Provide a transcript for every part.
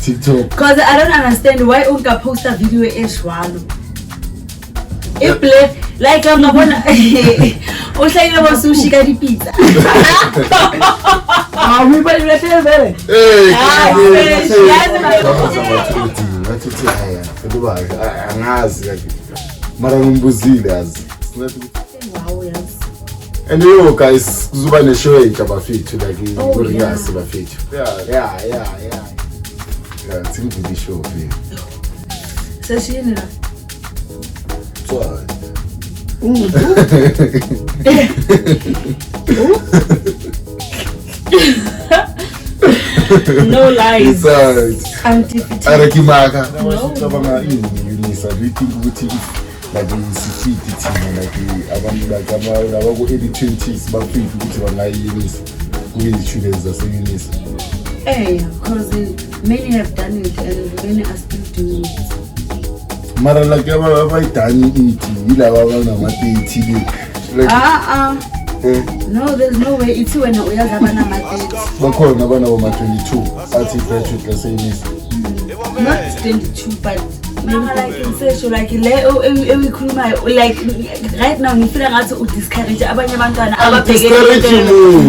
TikTok. Because I don't understand why unga post a video eshwalo. If like I'm not gonna uhlale bo sushi ka dipizza. We buy the share there. Angazi mara ngimbuzile yazi. Wow, yes. And you guys kuzoba ne show etabafethu like ngiyasi bafethu. Yeah. Yeah, it's in the show here. So she in it. No lies. Arakimaka. Cabanga Unisa. Do you think ukuthi like isifiti thina like abantu like abako 20s bafika ukuthi bangayinisa kuyizitshudeni zaseUnisa? Because many have done it and many are still doing it. Mara like abayidani ithi yilaba abanama-30 like no, there's no way. It's when uyazi abana ama-30 bakhona abanabo-22 athi graduate laseUnisa. Not 22 but mama like insesho like le ewikhulumayo like right now ngifila ngathi udiscourage abanye abantwana ababheke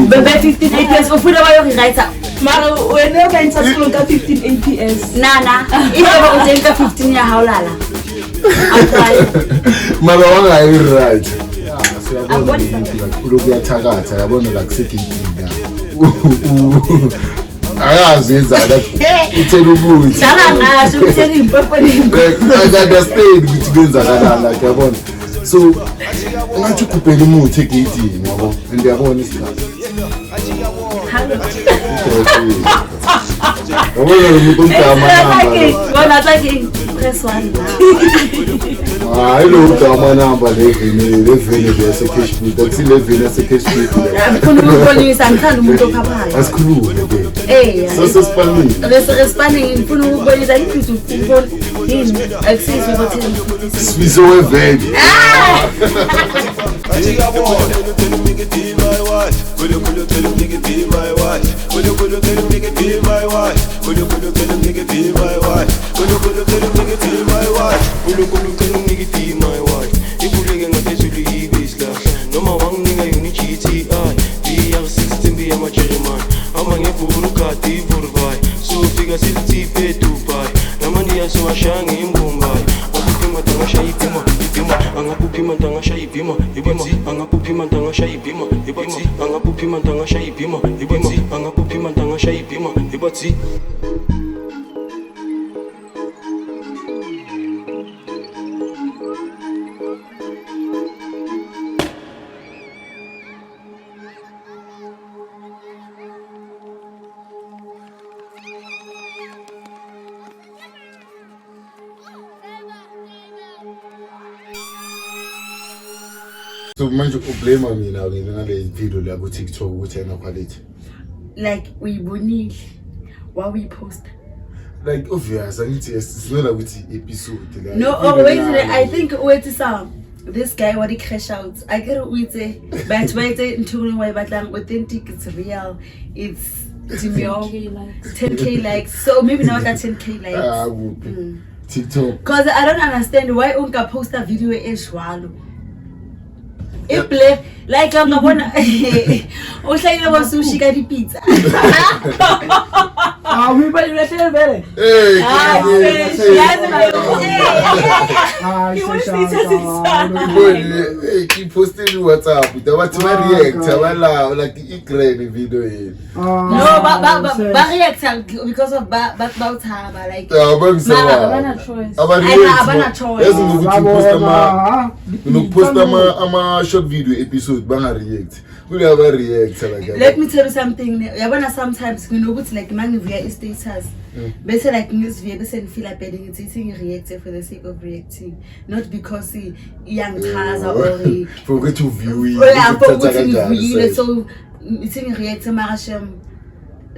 bebe 15 APS ufuna bayokurewrite Mara wena ukayenza school ka 15 APS. nana iba ujenga 15 ya hawlala mara wangayi-right siyabona kakhulu kuyathakatha yabona la kusegeyitinga akazi yenzani uthela ukuthi dala ngasho uthela impoponi I understand ukuthi kwenzakalala yabona so ngathi ukubheka umuthi egeyitini yabo and yabona isikhathi yabona lo muntu ugama like press 1 hayi lo ugama number levele yaseCashbuild athi levele yaseCashbuild ngifuna ukubonisa ngithanda umuntu okhaphayo asikhulume ke sesespanning ngifuna ukubonisa iphisi ukubona yini access ukuthi sifiso wevele so manje ublame mina ngale video la ku TikTok ukuthi ena quality like uyibonile why we post like obvious angithi it's not ukuthi episode la no wait I think wait some this guy what he crash out I get it but wait into why batlang authentic it's real it's 10k likes so maybe now that 10k likes TikTok because I don't understand why unga post a video eshwalo if like I'm not gonna uhlale bo sushi ka dipizza We buy the share there. Keep posting WhatsApp. The what react like Ukraine video. No, but react because of about her like. Abana choice. Post ama short video episode banga react. Let me tell you something. Yabona sometimes you know what like man via status. Better like news via better feel like bedding it's eating react for the sake of reacting, not because he young cars or forget to view it. So eating react marasham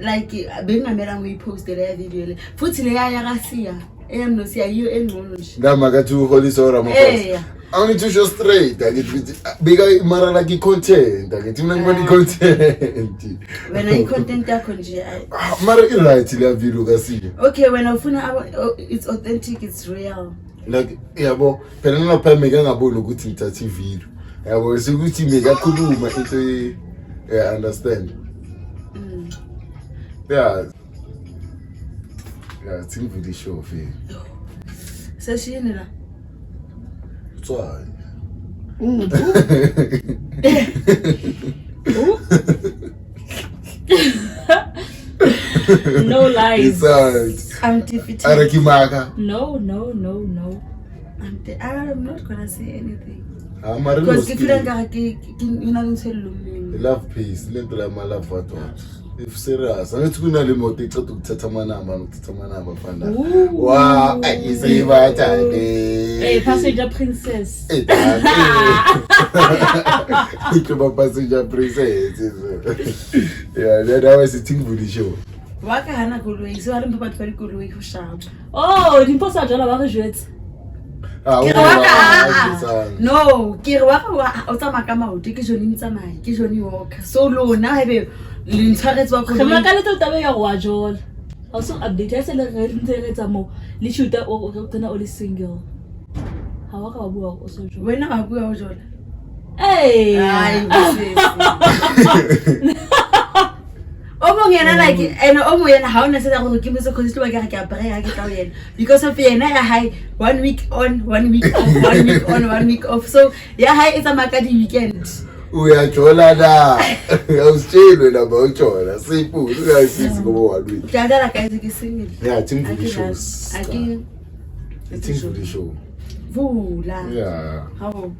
like being a man we post the video. Futhi le ya Russia. no siya you engcono nje. Ngama to Holy Sora Ramaphosa. I need to show straight. I get bigger mara like content. I get money content. When I content yakho nje. Mara right ile video kasi. Okay, when ufuna it's authentic, it's real. Like yabo, phela ngapha meka ngabona ukuthi ngithatha ivideo. Yabo sekuthi meka khuluma into yeah, understand. Yeah, it's in video show for you. So she in la. Why? No lies. I'm defeated. Arakimaka. No. I'm not gonna say anything. Because if you don't love peace, let my love what. If serious, I'm not going to limit it to Tatamana, Fanda. Wow, I see what I did. Hey, passenger princess. It's a passenger princess. Yeah, that was a thing for the show. Waka hana kulwe, so I don't put very good way for sharp. Oh, il pense à John avoir joué. No, Kirwaka Otamakama, take Johnny Samai, Johnny Walk. So low now have you l'interest walk. Comme la calette de ta Wajol. Also update, I said le mo. Li shooter or only single. How also when I go Jol. Hey, Omongena like and Omoyana how necessary to give us a constituent because of the high 1 week on, 1 week off, 1 week on, 1 week off. So yeah, high is a Makadi weekend. We are Cholada. I was chilling about Chola. Simple. You guys see go 1 week. Yeah, I think for the shows. I think for the show. Yeah. How?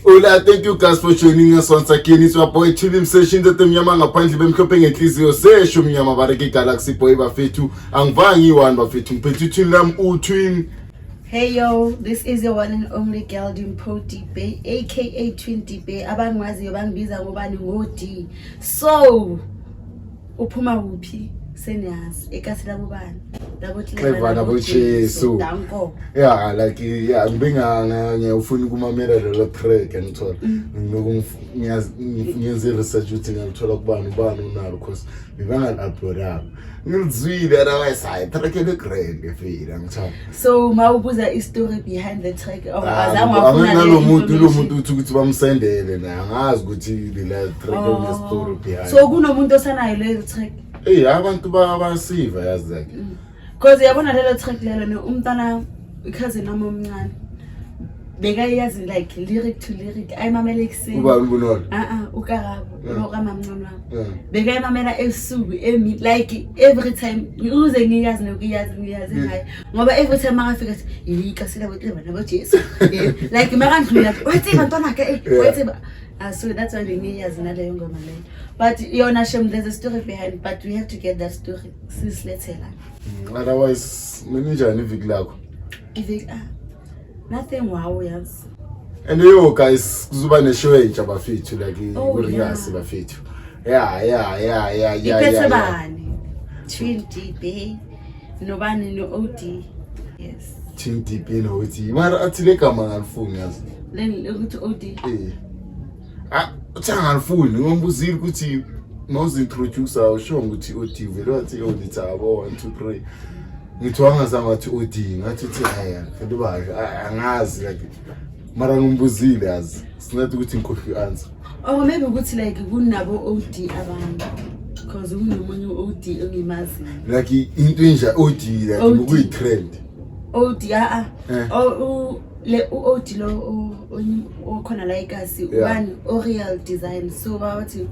Hola, thank you guys for joining us once again. It's your boy Chilim Session that mnyama ngaphandle bemkhophe ngenhliziyo sesho mnyama bareke Galaxy Boy bafethu angivangi one bafethu mphethu lam u-twin. Hey yo, this is your one and only girl Dimpo Bay, aka Twin Bay. Abangwaziyo bangibiza ngobani ngodi. So uphuma kuphi? Seniors, ekasila bobani. So yeah, like yeah, ngiyafuna ukumamela lo track ngithola ngiyenze research ukuthi ngithola kubani unalo because ngibanga upload ngizwile otherwise I track le grand efile ngithola. So mawubuza istory behind the track azange wafuna lo muntu ukuthi bamsendele na angazi ukuthi le track ne story behind. So kunomuntu osanayo le track. Hey, abantu bayasiva yazi like. Because yabona lelo track lelo no umntana cousin nami omncane bekayazi like lyric to lyric ayimamela ekseni uba ubunona ukarabo nokamamncane wami bekayimamela esuku like every time uze ngiyazi nokuyazi hayi ngoba every time makafika yika sila botleba nabo Jesu like makandlula wathi bantwana ke wathi so that's why ngiyazi naleyo ngoma leyo. But yona shem there's a story behind, but we have to get that story since let's say like otherwise ninjani iviki lakho nothing wow yes. And yo guys kuzoba ne show entsha bafethu like iringasi bafethu yeah ipetsebani Twin Bay nobani no OD yes Twin Bay no OD mara athile kama ngalifunga yazi then ukuthi OD Utangifuni ngombuzile ukuthi mawuzi introduce awusho ukuthi OD vele wathi auditor abo 1 2 3 ngithi wangazama ukuthi OD ngathi uthi haya kuba angazi like mara ngombuzile yazi sinathi ukuthi ngikhohli answer or maybe ukuthi like kunabo OD abantu because kunomunye OD ongimazi like into enja OD like kuyi trend OD le OD lo okhona la ikasi one Oriel Design so bathi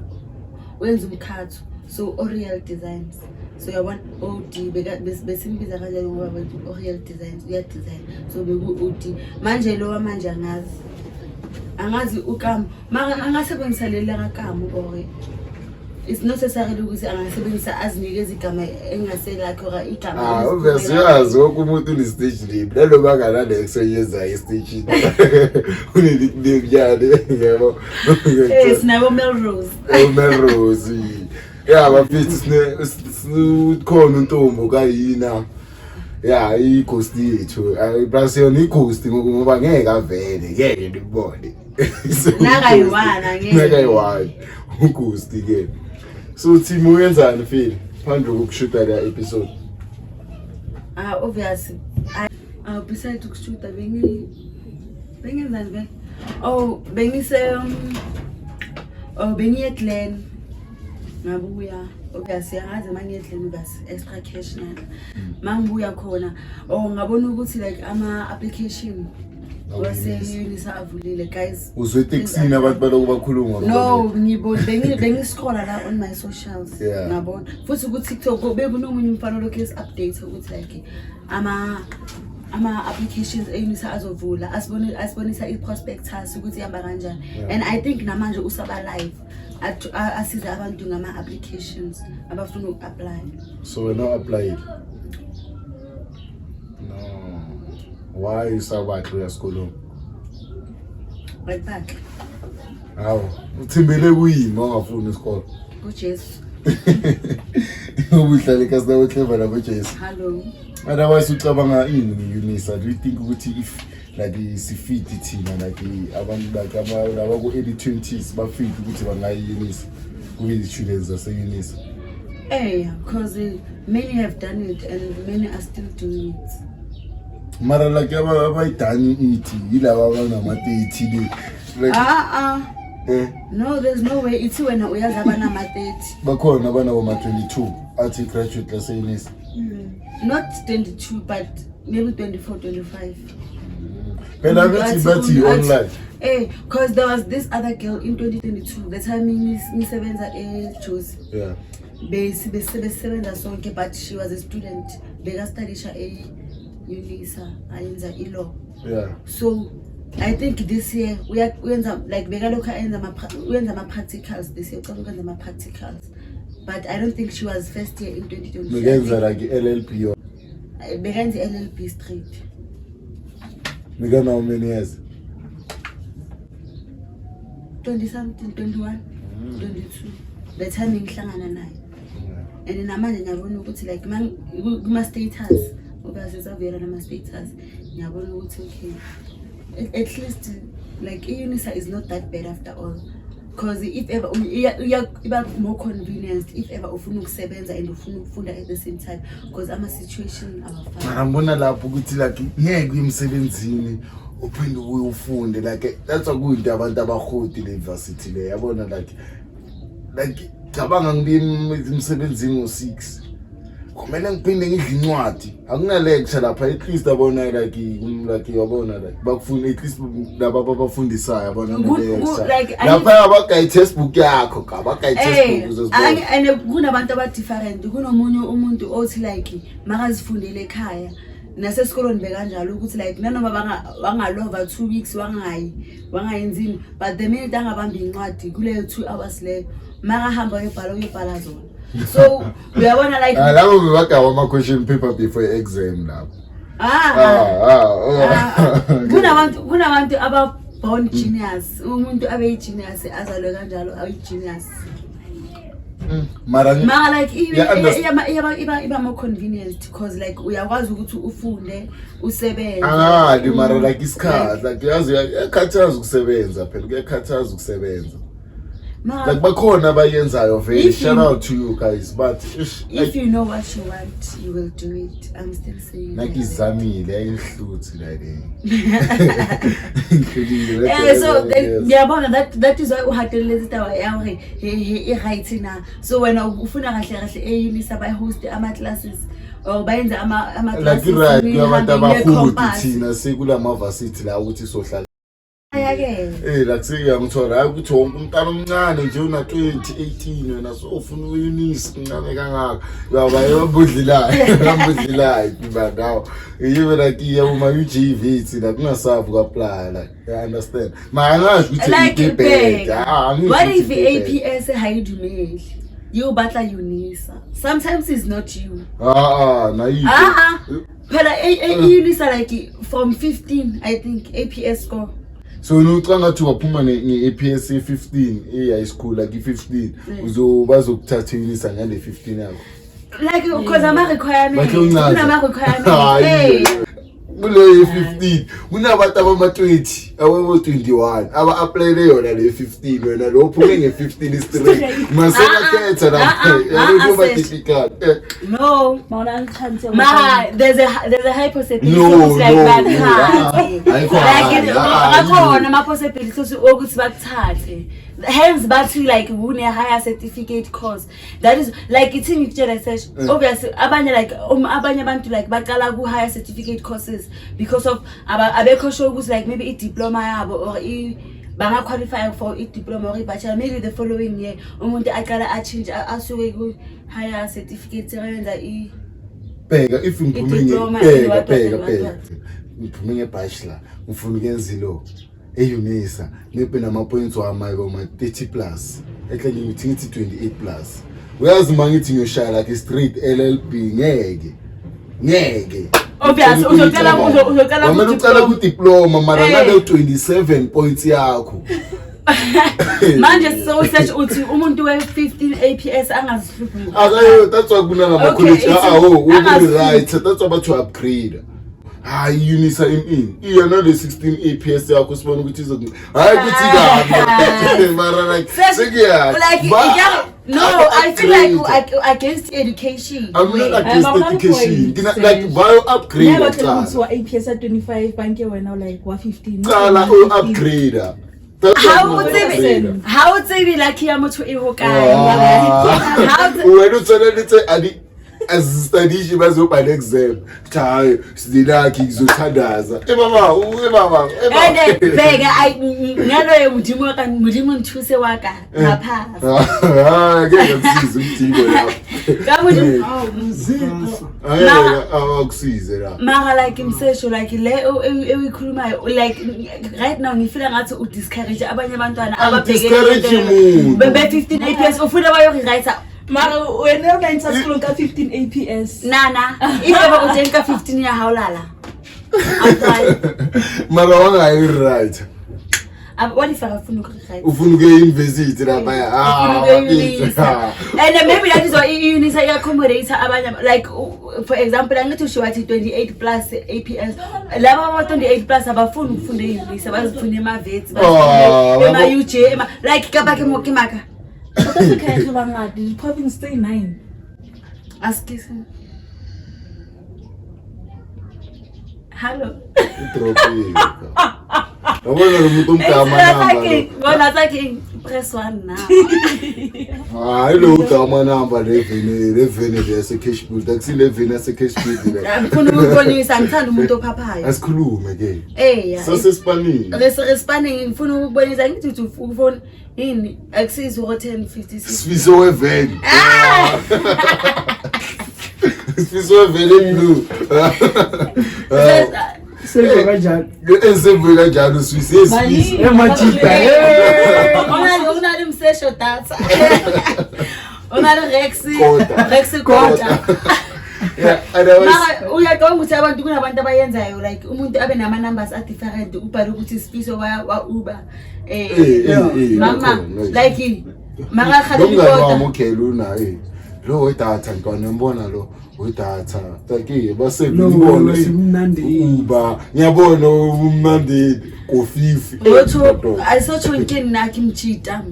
wenza umkhatho so Oriel Designs so yabona OD besimbiza kanjani ngoba bathi Oriel Designs uya design so beku OD manje lo manje angazi ukama mara angasebenzisa le ngakama or it's not necessarily ukuthi angasebenzisa azinikeza igama engaselakho ora igama obviously yazi umuntu ni stage name lelo bangala next yenza stage uneli yale yabo sinabo Melrose yeah bafethu khona untombo kayina yeah i-ghost yethu plus yona i-ghost ngoba ngeke avele ngeke ndibone nakayi-1 u-ghost ke. So Timo uyenzani Phil phandle kokushuta la episode? Obviously besides ukushuta bengenzani vele bengiye Glen ngabuya obviously angaze mangiye Glen bas extra cash nala mangibuya khona ngabona ukuthi like ama-application wase-UNISA avulile guys. Uzwe eTexini abantu baloko bakhuluma? No, bengiscrolla la on my socials ngabona futhi ku-TikTok bekunomunye umfana lokho esi-update ukuthi like ama-applications e-UNISA azovula asibonisa i-prospectus ukuthi ihamba kanjani and I think namanje usaba live asiza abantu ngama-applications abafuna uku-apply. So we're not applying? No. Why you sabathi uyasikolweni? Right back. Hawu uthembele kuyini ongafuni isikole? kuJesu. Ubuhlale kasinawe clever nabo Jesu. Hello. Otherwise ucabanga ini ngiUNISA? Do you think ukuthi if like sifiti thina like abantu like laba ku early 20s bafiti ukuthi bangayiUNISA kube students zase-UNISA? Because many have done it and many are still doing it. Mara like abayidani ithi yilaba abanama-30 like no, there's no way ithi wena uyazi abanama-30 bakhona abanabo-22 athi graduate lase-UNISA. Not 22 but maybe 24, 25. Phela bathi online. Because there was this other girl in 2022 the time ngisebenza eJozi. Yeah. Besebenza sonke but she was a student bekastudisha e-UNISA ayenza i-law. Yeah. So I think this year uyenza like bekalokho uyenza ama-practicals this year uyenza ama-practicals but I don't think she was first year in 2022. Bekenza like LLB or bekenza LLB straight. How many years? 20 something, 21, 22. The time ngihlangana naye. And namanje ngiyabona ukuthi like kuma status obase savela nama status ngiyabona ukuthi okay at least like iUNISA is not that bad after all. Because if ever iba more convenienced if ever ufuna ukusebenza and ufuna ukufunda at the same time because ama-situation abafani. Mara ngibona lapho ukuthi like ngeke uyemsebenzini uphinde ufunde like that's a good abantu abahodi le university le yabona like cabanga ngibe emsebenzini ngo6 kumele ngiphinde ngidle incwadi akuna lecture lapha at least abona like yabona like bakufuna at least laba abafundisayo yabona lapha abagayi textbook yakho abagayi textbook uzozibona and kunabantu abadifferent kunomunye umuntu othi like makazifundele ekhaya nasesikolweni bekanjalo ukuthi like nanoma bangalova 2 weeks wangayenzini but the minute angabamba incwadi kuleyo 2 hours leyo makahamba uyobhala zona. So uyabona like labo bebagawa ama-question paper before exam lapho. Kunabantu aba-born genius umuntu abeyi-genius azalwe kanjalo ayi-genius. Mara like iba more convenient because like uyakwazi ukuthi ufunde usebenze. Mara like isikhathi like yazi uyakhathaza ukusebenza phela kuyakhathaza ukusebenza. Like bakhona abayenzayo very shout out to you guys but if you know what you want you will do it. I'm still saying like izamile ayihluthi like so ngiyabona that is why uhadelele izitaba yawo right na so wena ufuna kahle eUNISA bayihost ama-classes or bayenza ama-classes like right kuyabantu abahudi thina sekulama varsity la ukuthi sohlala like seyangithola hayi ukuthi wonke umntana omncane nje una 2018 wena so ufuna uUNISA incane kangaka yaba yobudlilayo ngawo yibe like yoma UGV thina kungasavu ku-apply like I understand mangazi ukuthi what if APS hayidumeli you batla UNISA sometimes it's not you phela iUNISA like from 15 I think APS score. So nucanga thi waphuma nge-APS 15 high school like i-15 uzobazokuthatha iUNISA ngale 15 yakho. like because ama-requirement Hayi. Kule 15 kunabantu abama-20 abama-21 aba-aplayele yona le 15 wena lo uphume nge-15 straight masebakhetha lapha difficult. No, Maona chance. there's a high possibility No, ukuthi like no, bakuthathe. Ayikho. Akhona ama-possibilities ukuthi bakuthathe. Hence bathi like une-higher certificate course. That is like ithi ngikutshela sesh obviously abanye like abanye abantu like baqala ku-higher certificate courses because of abekho sure ukuthi like maybe i-diploma yabo or banga-qualify for i-diploma or i-bachelor. Maybe the following year umuntu aqala a-change asuke ku-higher certificate sebenza Bheka if Diploma ngiphume nge-bachelor ngifuna ukwenza lo eUNISA ngibe nama-points wami ma-30 plus ekhle ngithi 28 plus. Uyazi mangithi ngiyoshaya like straight LLB ngeke obviously uzoqala ku-diploma mara ngale 27 points yakho. manje so search uthi umuntu we-15 APS angazihluphi. Akayo that's why kunalama-college right that's why to upgrade. Hayi UNISA iyona le 16 APS yakho sibona ukuthi hayi kuthi kabi mara like no, I feel like against education. I'm not against education. Like bio upgrade. Never tell me to APS at 25 bank wena like wa 15. Cala upgrade. How would say like ya motho e ho kae? Wena utsela lithe adi as bazobhala exam chayo sidilakhi ngizothandaza baba bheka ngaloyo mudimo nthuse waka ngaphasi ngeke ngisize umthibo lapho akusize la mara like imsesho like le ewikhulumayo like right now ngifila ngathi u discourage abanye abantwana ababheke be 15 APS ufuna bayokurewrite. Mara wena unayenza school ka 15 APS. Nana, ibe ujenka 15 ya hawlala. Mara wangayi right. What if I funa ukurewrite? Ufuna uke university lapha ya. And maybe that is why UNISA ya accommodate abanye like for example angithi usho wathi 28 plus APS. Laba aba 28 plus abafuna ukufunda eUNISA bazifuna ema-vets, ema-UJ, like kabake mokimaka. But that's okay, you probably stay 9. Ask him. Hello. Press 1 now. Hello, Dama number 11 as a cash boot. That's 11 as a cash boot. Asikhulume ke. Sasespani. Resespani ngifuna ukubonisa ngithi ufone ini access 1056. Sifiso weven. Sifiso weven blue. Save kanjani? Save kanjani Swiss emajita. Unali msesho data. Unali Rex Kota. Yeah, otherwise uyaqonda ukuthi abantu kunabantu abayenzayo like umuntu abe nama numbers are different ubhala ukuthi Sifiso wa Uber mama like mara khali kodwa okay luna lo wedatha ngibona lo wedatha take base ngibona Uber ngiyabona umnandi kofifi wethu ayisotho inkini nakhe imjita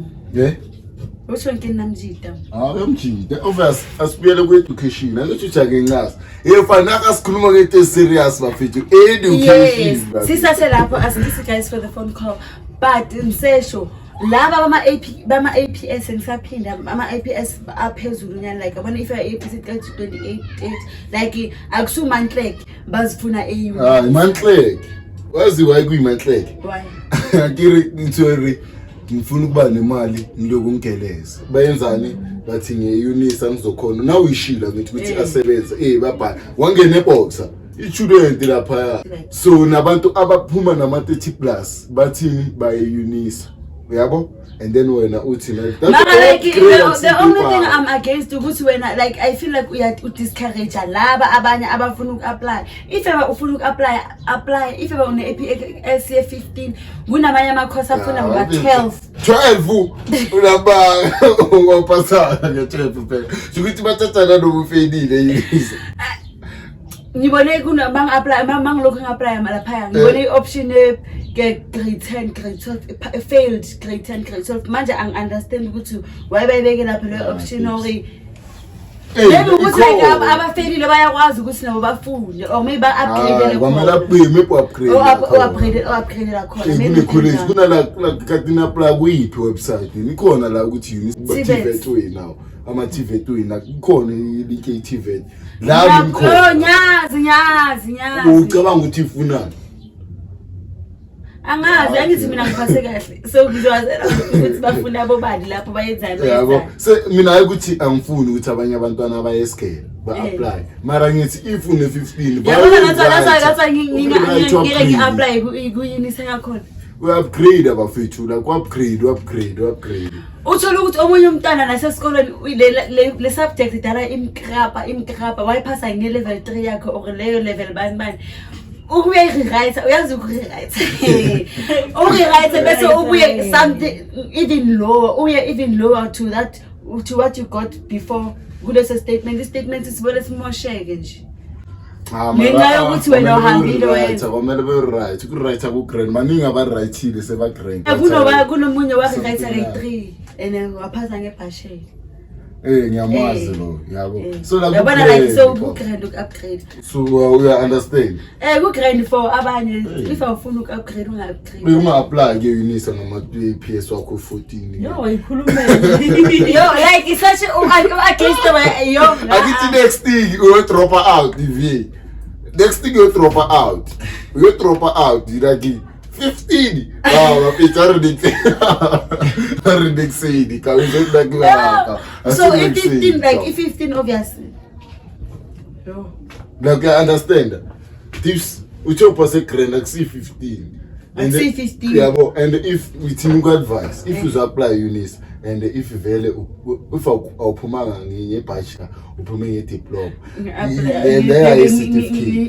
wethu inkini namjita yamjita obvious asibuyele ku education angithi uthake ncazi efana akasikhuluma ngento serious bafethu education sisase lapho asingisi guys for the phone call but msesho laba bama APS ngisaphinda ama APS aphezulu nyana like abona if APS 28 like akusu Mantlek bazifuna EU Mantlek wazi why kuyi Mantlek why akiri ntsweri ngifuna ukuba nemali ngiloku ngigeleza bayenzani bathi ngeUNISA ngizokhona nawe uyishila ngithi asebenza baba wangena eboxer i-student lapha so nabantu abaphuma nama 30 plus bathini baye UNISA Uyabo? And then when uthi like the only thing I'm against ukuthi wena like I feel like discourage laba abanye abafuna uku-apply. If ever ufuna uku-apply if ever une LCA 15 kunamanye ama-course afuna ngoba 12 ulaba wapasa nge-12 phela ukuthi bathathana nobufeyilile yize ngibone kuna bang-apply mangilokhu ngi-apply malaphaya ngibone i-option get grade 10 grade 12 failed grade 10 grade 12 manje angi-understand ukuthi why bayibeke lapho le option or maybe ukuthi like abafailile bayakwazi ukuthi nabo bafunde or maybe ba-upgrade upgrade la khona maybe kunala katina apply kuyiphi website nikhona la ukuthi TVET now ama-TVET wena kukhona i-link ye-TVET la nikhona nyazi ucabanga ukuthi ifunani angazi angithi mina ngiphase kahle so ngizwazela ukuthi bafuna abobani lapho bayenzayo yabo so mina ukuthi angifuni ukuthi abanye abantwana bayesikele ba-apply mara ngithi if une 15 yabona ngingeke ngi-apply kuyinisa yakhona we-upgrade abafethu la ku-upgrade uthola ukuthi omunye umntwana nasesikolweni le subject dala imkrapa wayiphasa nge-level 3 yakho or leyo level bani uyayirewrite uyazi ukurewrite bese ubuye something even lower to what you got before kuleso statement i-statement isibone simosheke nje ngenxa yokuthi wena uhambile wenza kwamele be-right ukurewrite ku-grand maningi abarayithile seba-grand kunomunye warewrite nge-3 and waphasa ngebhashela ngiyamazi lo yabo so la yabona like so ku-grand uku-upgrade so you understand ku-grand for abanye if awufuna uku-upgrade unga-upgrade unga-apply ke-UNISA ngama-PS wakho 14 yo wayikhulumela yo like it's such against yo akithi next thing drop out the next thing drop out like 15 Redexidi so if 15 obviously no like I understand tips uchopa se grand like 15 and 15 yabo and if within advice if you apply UNISA and if vele if awuphumanga ngebachelor uphume nge-diploma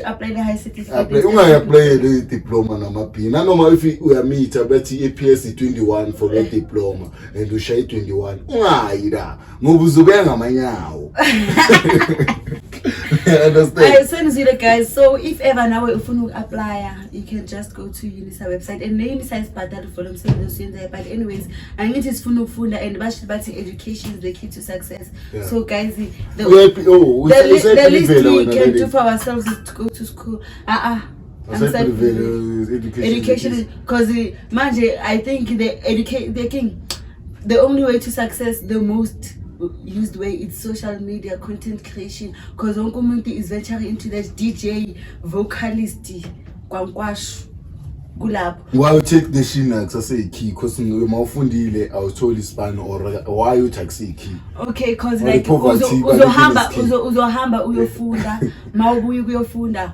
apply the high certificate ungayi-apply le diploma nama-B nanoma if uyamitha bethi i-PS 21 for le diploma and ushaye 21 ungayi la ngoba uzobeya ngamanyawo I send you the guys. So if ever now if you apply, you can just go to UNISA website and the UNISA is part for themselves. But anyways, I need this fund and education is the key to success. Yeah. So guys, the least we can do for ourselves is to go to school. Education because I think the only way to success, the most used way, it's social media content creation because one community is venturing into that DJ vocalist kwankwash kulapho. Why you take the Shinax as a key because mawufundile awutholi span or why you taxi key? Okay, because like uzohamba uyofunda mawubuye kuyofunda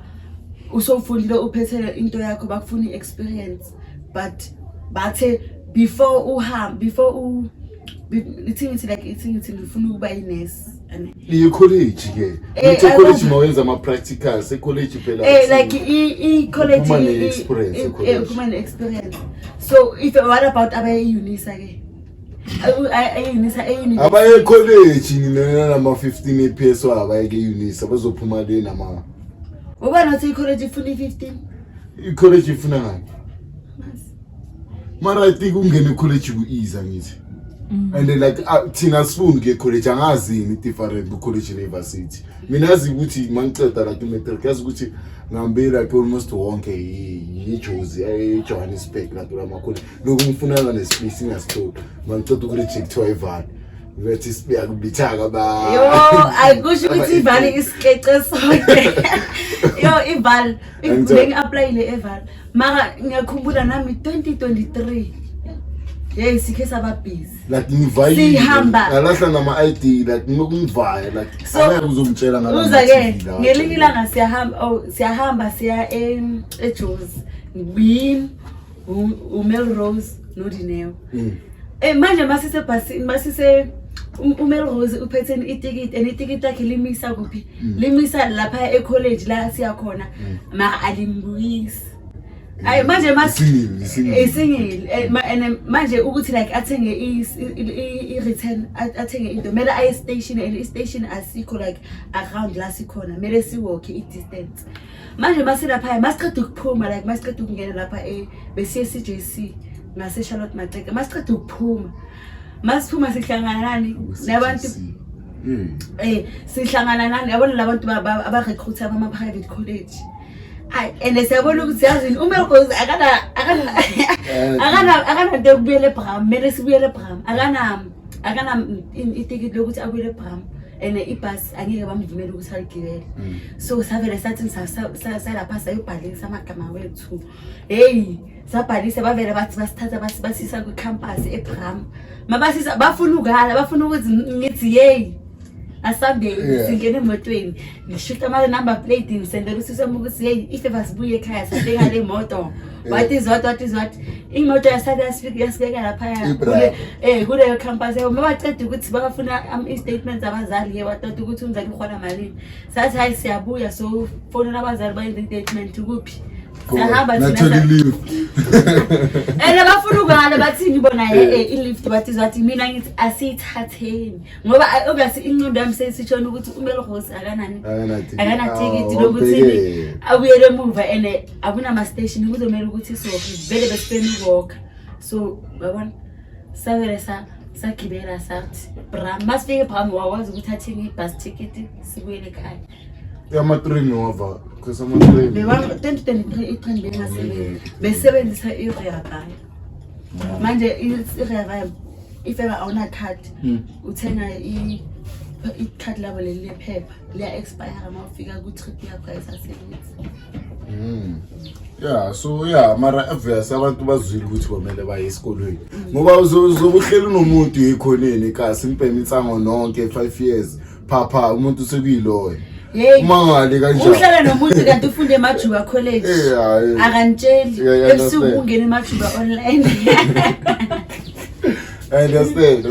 usofundile uphethe into yakho bakufuna experience but bathe before it's ngifuna ukuba i-nurse i-college ke i-college mawenza ama-practicals e-college phela like i-college kuma ne-experience so if what about abaye-UNISA ke abaye-college nama-15 EPS abaye ke-UNISA bazophuma le nama ubona ukuthi i-college ifuna i-15 i-college ifuna ngani mara I think ungene e-college ku-ease ngithi and then like thina sifuni ke-college angazini different ku-college university mina yazi ukuthi mangiceda like i-matric yazi ukuthi ngihambe like almost wonke i-Jozi e-Johannesburg like lamakhole lokhu ngifunanga nespace ngasitholi mangiceda ukurejectwa eVali bethi siyakubithaka ba yo akusho ukuthi iVali isikece sonke yo iVali ngi-applyile eVali mara ngiyakhumbula nami 2023 yes sikhe saba busy like ngivayile sihamba alahla nama-ID like ngokungivaya like so uzomtshela uza ke ngelinye ilanga siyahamba siya eJozi uMelrose no Dineo. Manje masise uMelrose uphethe itikiti and itikiti lakhe limisa kuphi limisa lapha ecollege la siya khona ma alimbuyisi ay manje isingile manje ukuthi like athenge I return athenge into mele ay station and station asikho like around la sikhona mele si walk I distance manje masilapha masiqeda ukuphuma like masiqeda ukungena lapha besiye CJC ngase Charlotte Maxeke masiqeda ukuphuma masiphuma sihlangana nani nabantu sihlangana nani yabona labantu aba recruiter ama private college and siyabona ukuthi yazini uMelrose akana nto kubuyele eBram mele sibuyele eBram akana itikiti lokuthi abuyele eBram and ibus angeke bamvumele ukuthi aligibele so savele sathi salapha sayobhalisa amagama wethu hey sabhalisa bavele bathi basithatha basisa ku campus eBram mabasisa bafuna ukala bafuna ukuthi ngithi hey asambe singene emotweni ngishuta ama number plate ngisendela usise ukuthi hey if basibuye ekhaya sabenga le moto what is what imoto yasada yasifika lapha kule campus mabaceda ukuthi bafuna statements abazali yewatata ukuthi umzali ukhona malini sathi hayi siyabuya so phone abazali bayenza statement kuphi sahamba thina bafuna ukala bathi ngibona ilift bathi zathi mina ngithi asithatheni ngoba obviously inqondo yami sesitshona ukuthi uMelrose akana ticket lokuthi abuyele emuva ene akuna ama station kuzomela ukuthi vele besipeni walk so yabona savele sagibela sathi Bram masifike Bram wawazi ukuthi athenge ibus ticket sibuyele ekhaya train over because I'm train bewa 2023 itrain bengasebenzi besebenzisa iRea manje iRea ifeka awuna card uthenga icard labo lephepha liya expire mawufika ku trip yakho ayisasebenzi so mara obviously abantu bazwile ukuthi bomele baye esikolweni ngoba uzobuhleli nomuntu ekhoneni kasi impeme intsango nonke 5 years papa umuntu sekuyiloyo umangale kanjani uhlala nomuntu kanti ufunde eMajuba College akantsheli ebusuku ungena eMajuba online I understand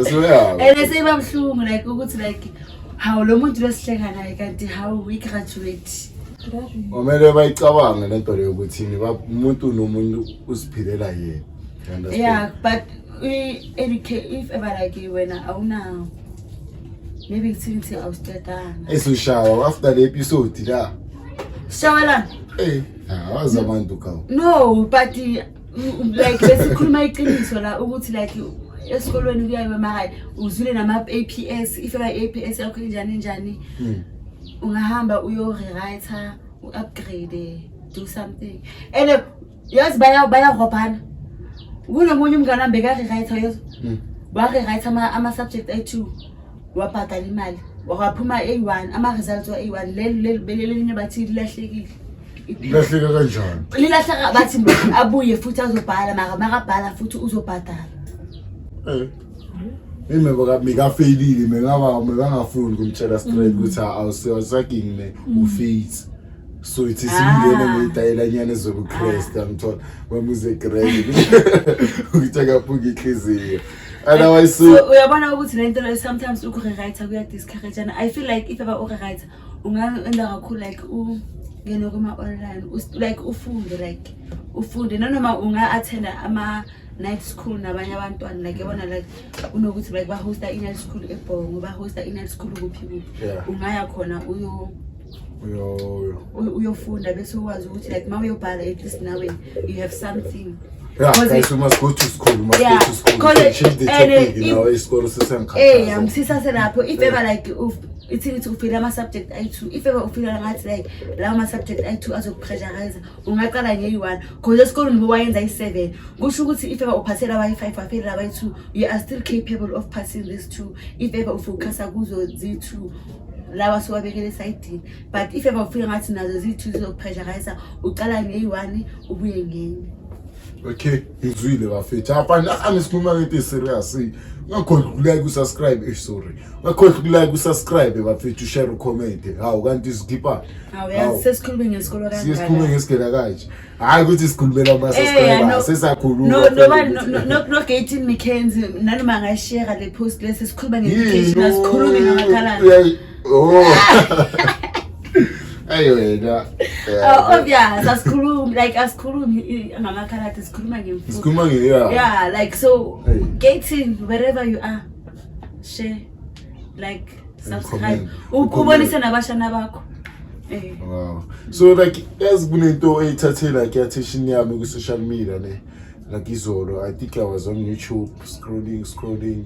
sebamhlungu like ukuthi like how lo muntu lesihleka naye kanti how we graduate omele bayicabange lento leyo ukuthi umuntu nomuntu usiphilela yena but we educate if ever like wena awuna maybe it's outstanding esoshawa after the episode la shawala awazi abantu kawo no but like besikhuluma iqiniso la ukuthi like esikolweni kuyayiwe mara uzule nama APS ifika APS yakho njani ungahamba uyo rewriter upgrade do something and yazi baya robana kunomunye umngane ambeka rewriter yazi ba rewriter ama subject A2 wabhadala imali waphuma A1 ama results wa A1 leli bathi lilahlekile lahleka kanjani lilahleka bathi abuye futhi azobhala makabhala futhi uzobhadala mega failile megangafuni kumtshela straight ukuthi awusaking ufaith so it is ingene ngidayela nyane ezobucrest ngithola wemuze grade ukutaka phuki inhliziyo otherwise so uyabona ukuthi lento le sometimes ukurewriter kuya discourage and I feel like if ever ukurewriter ungaenda kakhulu like ngene kuma online like ufunde noma unga attend ama night school nabanye abantwana like yabona like unokuthi like ba hosta night school eBhongo ba hosta night school kuphi ungaya khona uyofunda bese ukwazi ukuthi like mawe uyobhala at least nawe you have something. Guys, you must go to school. You must go to school. Change the topic, you know, it's called if ever like it's to feel ama subject I2 if ever feel ngathi like la subject I2 azokupressurize ungaqala nge1 because esikolweni bowayenza i7 kusho ukuthi if ever uphathela by5 afela by2 you are still capable of passing this 2 if ever ufocusa kuzo z2 lawa siwabekele side but if ever feel ngathi nazo z2 zokupressurize uqala nge1 ubuye ngenye Okay, ngizwile bafethu. Apha ngisikhuluma ngento serious. Ungakhohlwa ukulike usubscribe sorry. Ungakhohlwa ukulike usubscribe bafethu share ucomment. Hawu kanti isikhipha. Yazi sesikhuluma ngesikolo kanje. Sisikhuluma ngesikela kanje. Hayi ukuthi sikhulumela ama subscribers sesakhuluma. No gating Mackenzie nanoma ngashare le post lesi sikhuluma ngeeducation asikhulumi ngamakhalana. Oh. Ayo wena. Obvious asikhulumi like asikhulumi ngamakhalana sikhuluma ngemfundo. Sikhuluma yeah like so gating wherever you are share like subscribe ukubonisa nabashana bakho. Wow. So like as kunento ethathela ke attention yami ku social media ne like izolo I think I was on YouTube scrolling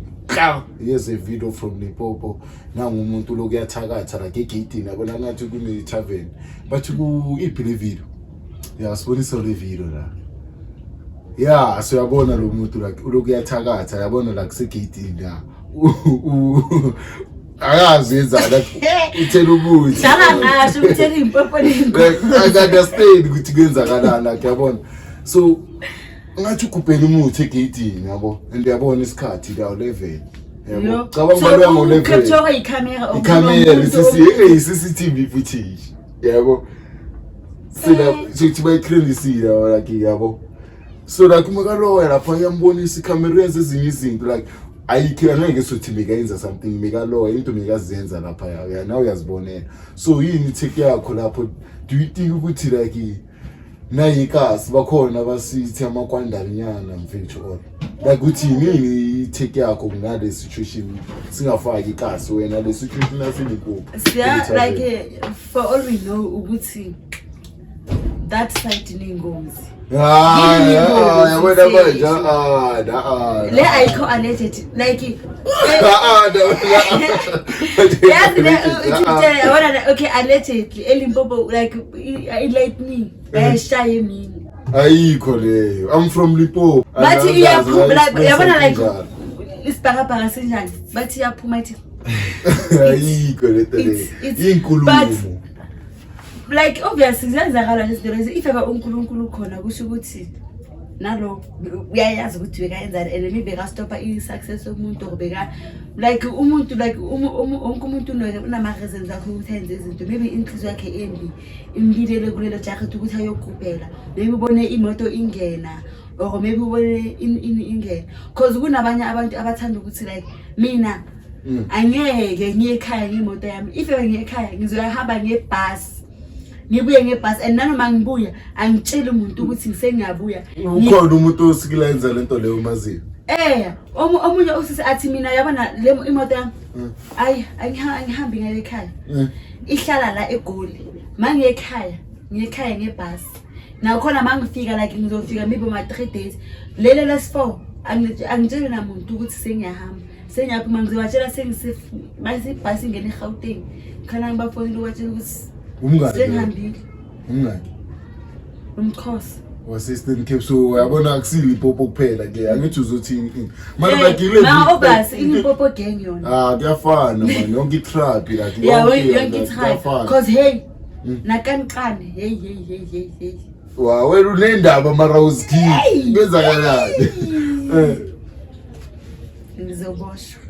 here's a video from Limpopo nangu umuntu lokuyathakatha like egate yabona ngathi kune tavern but ku iphile video sibonisa le video la so yabona lo muntu like lokuyathakatha yabona like segate la akazenza like uthela ukuthi dlala ngasho uthela Limpopo I understand ukuthi kwenzakalana like yabona so ngathi ukupela umuthi egate yabo and yabona isikhathi la 11 yabo cabanga lo ngo 11 capture iCamera CCTV footage yabo sila sithi bayicleanisile like yabo so like makaloya lapha yambonisa iCamera yenza ezinye izinto like ayikho ngeke sothi mekayenza something mekaloya into mekazenza lapha ya now uyazibonela so yini take yakho lapho do you think ukuthi like nayikasi bakhona basithi amakwandanyana mfethu all like uthi yini take yakho ngale situation singafaki ikasi wena le situation asilipo like for all we know ukuthi that side ningozi yabona manje le ayikho alleged like okay allegedly eLimpopo like lightning bayashaya emini ayikho leyo I'm from Limpopo bathi yabona like isibhakabhaka senjani bathi yaphuma ithi ayikho le inkulumo like obviously zenzakala lezinto if ever uNkulunkulu khona kusho ukuthi nalo uyayazi ukuthi bekayenza and maybe ka stop i-success yomuntu obeka like umuntu like umuntu unama reasons akho ukuthi enze izinto maybe inhliziyo yakhe embi imbidele kulelo jacket ukuthi ayogubhela maybe ubone imoto ingena or maybe ubone ingena because kunabanye abantu abathanda ukuthi like mina angeke ngiye ekhaya ngemoto yami if ngiye ekhaya ngizohamba ngebus ngibuye ngebus and nanoma ngibuya angitshela umuntu ukuthi ngisengiyabuya ukhona umuntu osikilenza lento leyo maziyo omunye usisi athi mina yabona le imoto yami angihambi ngayo ekhaya ihlala la eGoli mangiye ekhaya ngebus nakhona mangifika like ngizofika maybe ma 3 days lele les4 angitshela namuntu ukuthi sengiyahamba sengiyaphuma ngizobatshela basibhasi ingene eGauteng khona ngibafonile ukutshela ukuthi umngani umkhosi wasisten Cape so yabona akusili Limpopo kuphela ke angithi uzothi manje bagile obasi iLimpopo gang yona kuyafana man yonke itrap like yonke itrap because hey nakanqane hey wena unendaba mara uziki benzakalani ngizoboshwa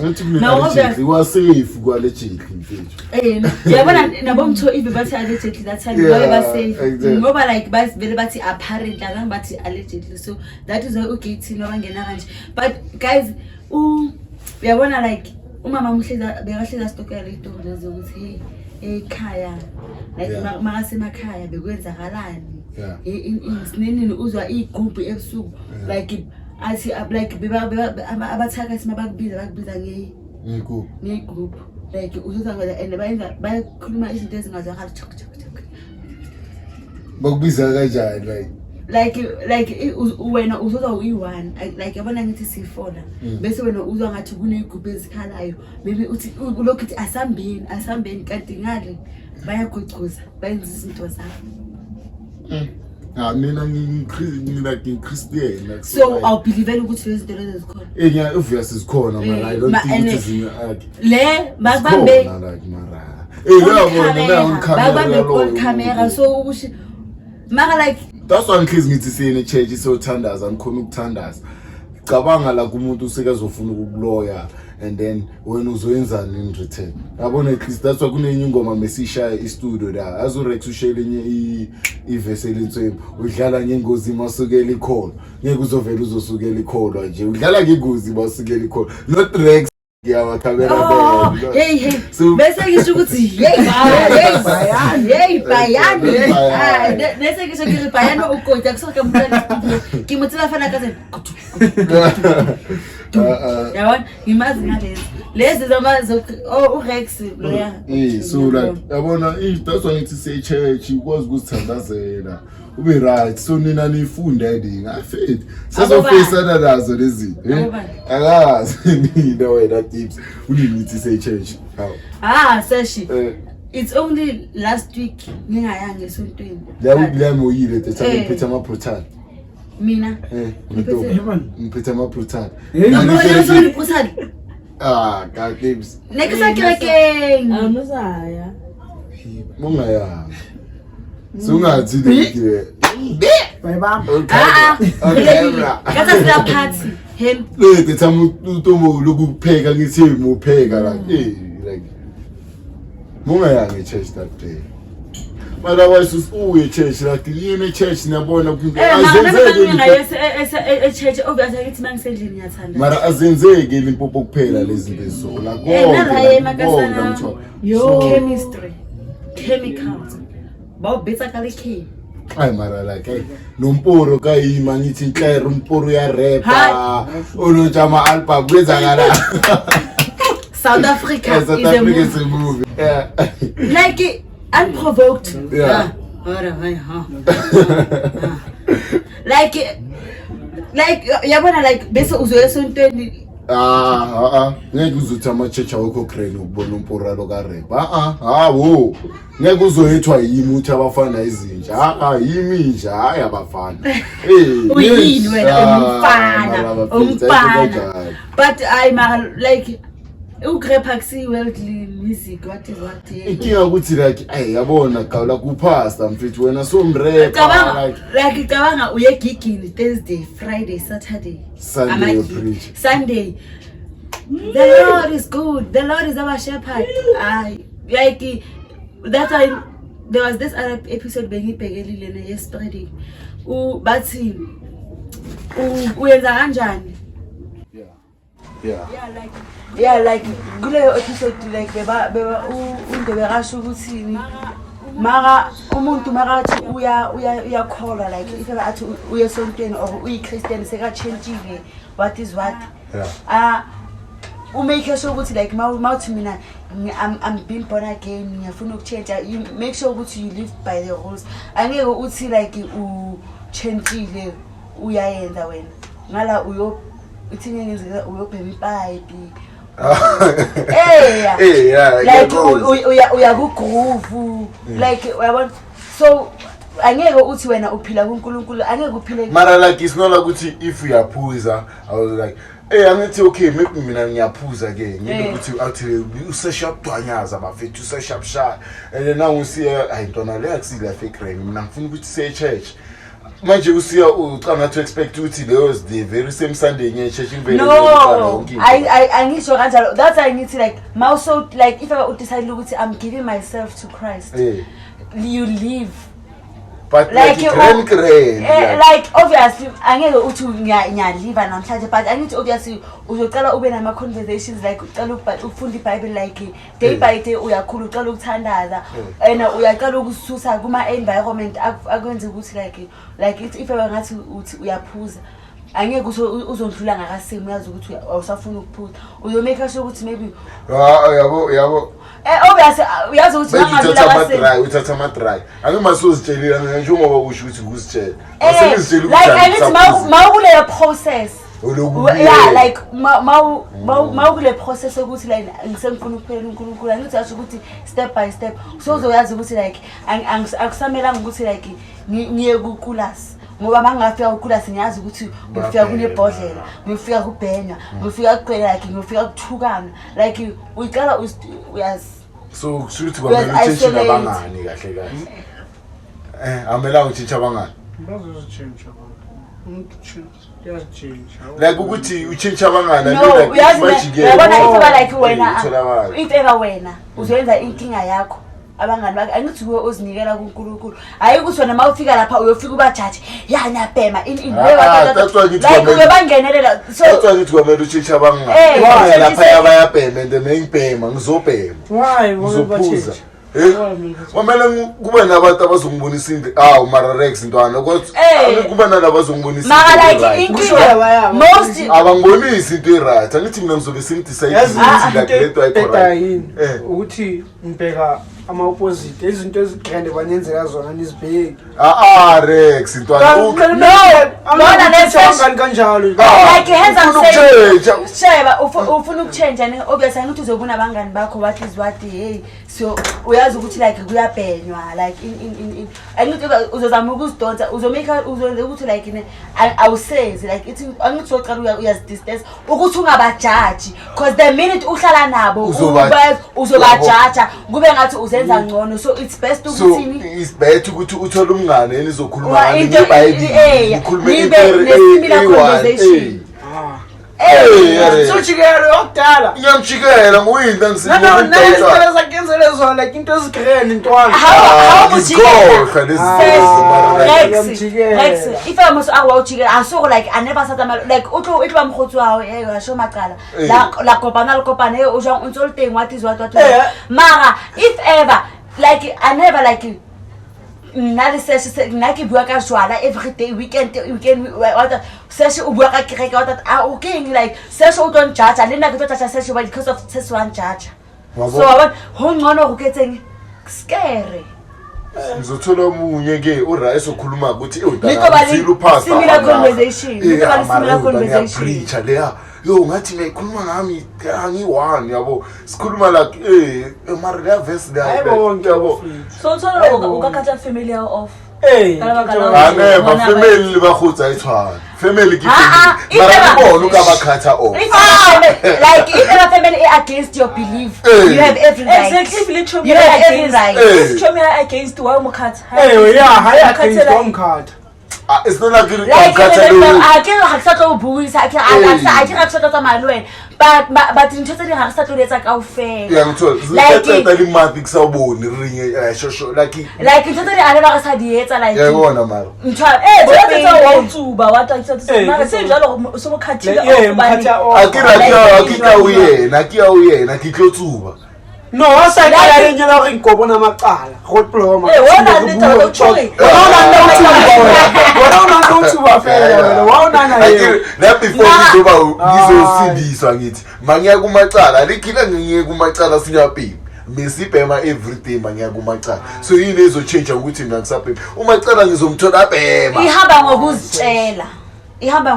Angithi wasafe kwale jeli mfethu yabona nabomtho ibe bathi allegedly that time babe basafe ngoba like vele bathi apparently akang bathi allegedly so that is why uGate nobangena kanje but guys uyabona like umama umhleza bekahleza stokela idoor lezo ukuthi ekhaya like makasemakhaya bekwenzakalani insinini uzwa igubhu ebusuku like athi like abathaka simabakubiza ngegroup like uzoza ngoba and bayakhuluma izinto ezingazwakala bakubiza kanjani like wena uzoza uyi1 like yabona ngithi sifona bese wena uzwa ngathi kunegroup ezikhalayo maybe uthi lokho asambeni kanti ngale bayagocuza bayenza izinto zabo mina ngi-Christian so I'll believe ukuthi lezi zinto lezi zikhona yeah obviously zikhona mara I don't think it is le babambe like mara babambe on camera so ukuthi Mara like that's why ngikhezi ngithi siyene church isothandaza ngikhona ukuthandaza cabanga la kumuntu usekazofuna ukukuloya and then wena uzoyenzana in return yabona at least that's why kunenye ingoma mesishaya istudio la azorex ushele enye iverse elintswembu udlala ngengozi masukela ikholo ngeke uzovela uzosukela ikholo nje udlala ngengozi masukela ikholo not rex yawa camera hey bese ngisho ukuthi hey bayani bese ngisho ukuthi bayani ukhoda kusoke umuntu kimutsela fana kaze yabona ngimazi ngalezi zamazo uRex loya so like yabona that's why ngithi say church ukwazi ukuzithandazela ube right so nina nifunde ending I feel sesofisa nazo lezi akazi nina wena tips unithi say church how seshi it's only last week ngingayanga esontweni la moyile tethe phethe ama brutal mina mphethe ama brutal no brutal God games next akireke awunozaya mongaya sungathi ngike Bye bye. kata sila party him lethe thamutomo lokupheka ngithi mupheka like mongaya nge-church that day otherwise uye church like yini church niyabona church obviously ngithi mangisendlini ngiyathanda mara azenzeke Limpopo kuphela lezi zinto la chemistry chemicals bawubetsa kale khe ay mara like nomporo kayima ngithi inhlero umporo ya rapper onojama album kwenzakala South Africa is a movie yeah like unprovoked yeah like yabona like bese uzoya esontweni ngeke uzothi ama-church awekho crane ukubona umporo lo ka-rap hawo ngeke uzoyethwa yimi uthi abafana izinja yimi nje hayi abafana uyini wena umfana but I like ugrep akusi worldly music what inkinga ukuthi like yabona gawula kupasta mfethu wena so mrapper like cabanga uye gigini Thursday Friday Saturday Sunday the Lord is good, the Lord is our shepherd. Like that's why there was this other episode bengibhekelile yesterday bathi uyenza kanjani like kuleyo episode like beba undebekasho ukuthini mara umuntu makathi uyakholwa like if athi uye sontweni or uyiChristian sekachangile what is what make sure ukuthi like mawuthi mina I'm being born again ngiyafuna ukuchange you make sure ukuthi you live by the rules angeke uthi like uchangile uyayenza wena ngala uthi ngenzeka uyobhema ipipe like uya ku groove like uyabona so angeke uthi wena uphila kuNkulunkulu angeke uphile mara like it's not like ukuthi if uyaphuza I was like angithi okay maybe mina ngiyaphuza ke ngikuthi athi useshapdwanyaza bafethu useshapsha and then now usiya ayintona le akusile fake rain mina ngifuna ukuthi say church manje usiya ucanga to expect ukuthi those the very same Sunday ngiye church ngivele no I ngisho kanjalo that's I need to like so like if I decide ukuthi I'm giving myself to Christ you live but like like obviously angeke uthi ngiyaliva namhlanje but I need to obviously uzoqala ube nama conversations like uqala ufunda iBible like day by day uyakhula uqala ukuthandaza and uyaqala ukususa kuma environment akwenza ukuthi like if ngathi uthi uyaphuza angeke uzondlula ngakasimo uyazi ukuthi awusafuna ukuphuza uyomeka sure ukuthi maybe yabo obviously uyazi ukuthi ngakadlula uthatha ama dry angimasozitshelile njengoba usho ukuthi ukuzitshela like I need mawukule process yeah like mawukule process ukuthi like ngisengifuna ukuphela uNkulunkulu angithi asho ukuthi step by step so uzoyazi ukuthi like akusamelanga ukuthi like ngiye kukulasi ngoba mangafika ukulasi ngiyazi ukuthi ngifika kunebhodlela ngifika kubhenya ngifika kuqela like ngifika kuthukana like uyiqala uyazi so kushuthi kwamele uthenshini abangani kahle kahle amela utshintsha abangani bazozitshintsha umuntu uyazitshintsha like ukuthi utshintsha abangani No, uyabona if like wena if ever wena uzoyenza inkinga yakho abangani bakhe angithi kuwe ozinikela kuNkulunkulu hayi ukuthi wena mawufika lapha uyofika ubajaji ya nyabhema in way like bangenelela so that's ngithi kwamele utshintsha abangani lapha yabayabhema and nengibhema ngizobhema why ngizophuza kwamele kube nabantu abazongibonisa into mara Rex intwana kodwa kube nalabazongibonisa mara like inkinga most abangibonisi into right angithi mina ngizobe singidecide like let way correct ukuthi ngibheka ama opposite izinto ezigrande banenzeka zona nizibheki Rex intwana no kanjalo like hands on sheba ufuna ukuchange ne obviously angithi uzobona abangani bakho bathi izwathi hey so uyazi ukuthi like kuyabhenywa like in angithi uzozama ukuzidonsa uzomeka uzenza ukuthi like ne awusenze like ithi angithi soqala uyazidistance ukuthi ungabajaji because the minute uhlala nabo uzobajaja kube ngathi uzenza ngcono so it's best ukuthi it's better ukuthi uthole umngane enizokhuluma ngani eBhayibheli ikhulume conversation so chikelo yokudala ngiyamjikela nguyinto no nesicela sakenzele zona like into ezigrande intwana how Rex if I must awujikela aso like I never said like utlo itwa mkhotsi wawo yasho maqala la kopana hey ujang untsolteng what mara if ever like I never like nna se nna ke bua ka jwala every day weekend what se o bua ka kereke what okay like se o don't judge le nna ke tota se because of se one judge so what ho ngcono go ketseng scary ngizothola umunye ke ura esokhuluma ukuthi udala pastor similar conversation preacher leya yo ngathi ngikhuluma ngami angiwani yabo sikhuluma like mara le verse le yabo so thola ukakhatha family off ma family ba khotsa itshwana family ke mara bona ukabakhatha off like if your family against your belief you have every right exactly literally you have every right against why umkhatha hayi against umkhatha it's not like you like I can't start buisa I can't start malweni but intotse di ga start to letsa kaofela yeah ngithola zithetha limathi kusawuboni ringe shosho like intotse di aleba ga sa dietsa like yabona mara ntwa botsa wa utsuba wa tsa mara se jalo so mokhathile akira uyena ke tlotsuba no wasayala lenyela re nkobo na maqala go ploma wona nta go chori wona no tsuba fela wona na yena that before ngizosindiswa ngithi mangiya kumacala likhila ngiye kumacala sinyaphi mesibhema everyday mangiya kumacala so yini ezochange ukuthi mina ngisabhema umacala ngizomthola abhema ihamba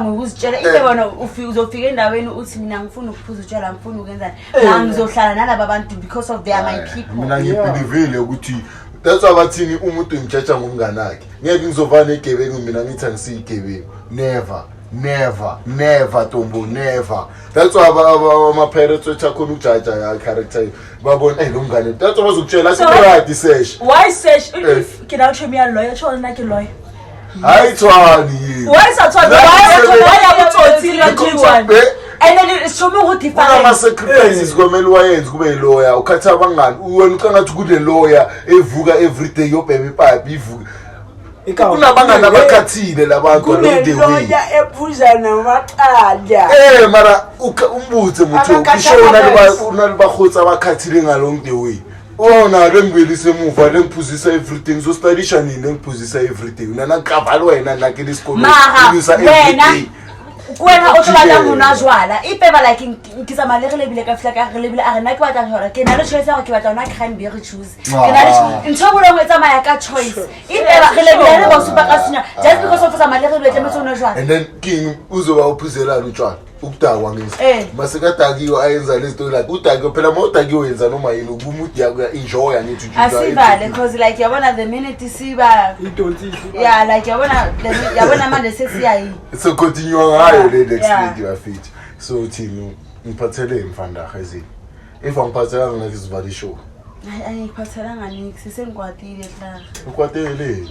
ngokuzitshela ibe bona uzofika endaweni uthi mina ngifuna ukuphuza utshela ngifuna ukenzani la ngizohlala nalabo abantu because of they are my people mina ngibelieve ukuthi that's why bathini umuntu imjaja ngomngane wakhe ngeke ngizovana egebengu mina ngithi angisigebengu never tombo never that's why ama parents wethakhona ujaja ya character babona lo mngane that's why bazokutshela right sesh why sesh if kina chemi ya lawyer chona ke lawyer hayi twani why sathwa why utsotsi la Q1 and then show me what different ama sacrifices komele wayenza kube lawyer ukhatha abangani wena ucangathi kule lawyer evuka every day yobhema ipipe ivuka kunabangani abakhathile labantu along the way ephuza namaqala mara umbuthe muthu kishona unalibahotsa abakhathile ngalong the way wona lengibelise emuva lengiphuzisa everything so studisha nini lengiphuzisa everything nana kavalo wena nakile isikole unyusa everything wena othola ngunazwala ipeba like ngizama lebile ka fila ka lebile a rena ke batla hore ke na le choice ya ke batla ona cranberry juice ke na le ntshobolo ngwe tsamaya ka choice ipeba lebile le ba supa ka sinya just because of sama lebile ke motho onazwala and then king uzoba uphuzela utshwala ukudakwa ngisi masekadakiwe ayenza lezinto like udakiwe phela mawudakiwe yenza noma yini ubumuthi yakuya enjoy angithi nje asibale because like yabona the minute siba yeah like yabona manje sesiyayi so continue ngayo le next week bafit so thini ngiphathele imfanda khazini if angiphathela ngakizivali show ayiphathelanga niki sisengkwatile hla ukwatele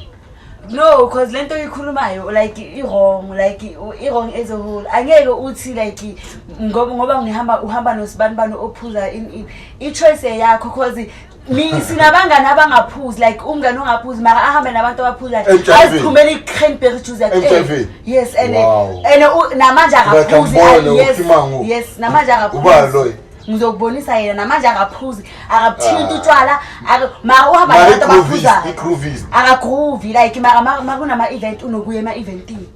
No, because lento ikhulumayo like i-wrong, like i-wrong as a whole. Angeke uthi like ngoba uhamba nosibani ophuza i-choice yakho because sinabangani abangaphuzi like umngani ongaphuzi mara ahambe nabantu abaphuza aziphumela i-cranberry juice yakhe. Yes, and namanje akaphuzi. Yes, namanje akaphuzi. Ngizokubonisa yena namanje akaphuzi akabuthinta utshwala mara uhamba nabantu abaphuza akagroove like mara kunama event unokuya ema eventini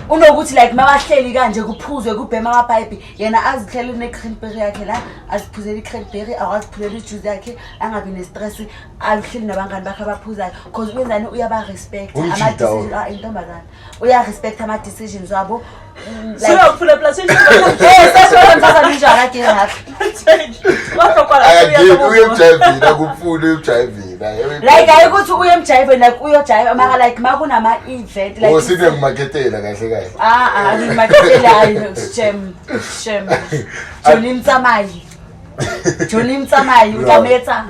unokuthi like mabahleli kanje kuphuzwe kubhema amapipe yena azihlele ne-cranberry yakhe la aziphuzela i-cranberry awaziphulela ijuice yakhe angabi ne-stress alihleli nabangani bakhe abaphuzayo because wenzani uyaba-respect ama-decision intombazana uya-respect ama-decisions wabo Siyophula plus sasiyonfasa njalo ke lapha like ayikuthi uyemjayiveni like uyojayiva mara like makunama event like sinekumaketela kahle kahle ngimaketela hayi shem Johnny Mtsamayi uyametha.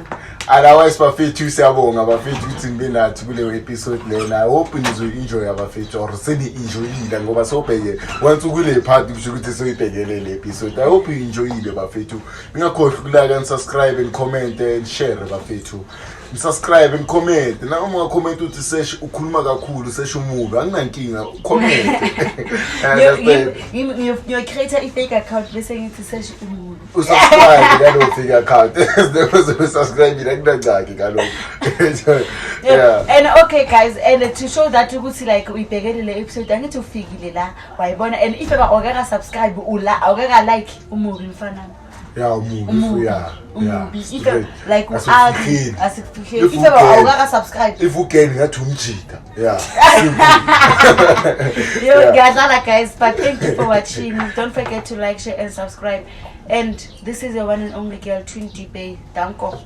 Otherwise bafethu siyabonga bafethu ukuthi ngibe nathi kule episode lena. I hope nizoenjoy abafethu or seni enjoyile ngoba sobheke once ukule part kusho ukuthi soyibhekele le episode. I hope you enjoyile bafethu. Ningakhohlwa ukulike and subscribe and comment and share bafethu. Subscribe and comment. Na uma comment uthi sesh ukhuluma kakhulu sesh umubi anginankinga comment. You create a fake account bese ngithi sesh umubi. Usubscribe ngalo fake account. Never subscribe ngakudangaki kaloko. Yeah. And okay guys, and to show that ukuthi like uyibhekele le episode angithi ufikile la wayibona and if ever awukaka subscribe awukaka like umubi mfana. Yeah, umubi yeah. Like asikufiheli if ever awukaka subscribe if you can ngathi umjita yeah. Ngiyadlala guys, but thank you for watching. Don't forget to like, share and subscribe. And this is your one and only girl Twin Bay. Danko.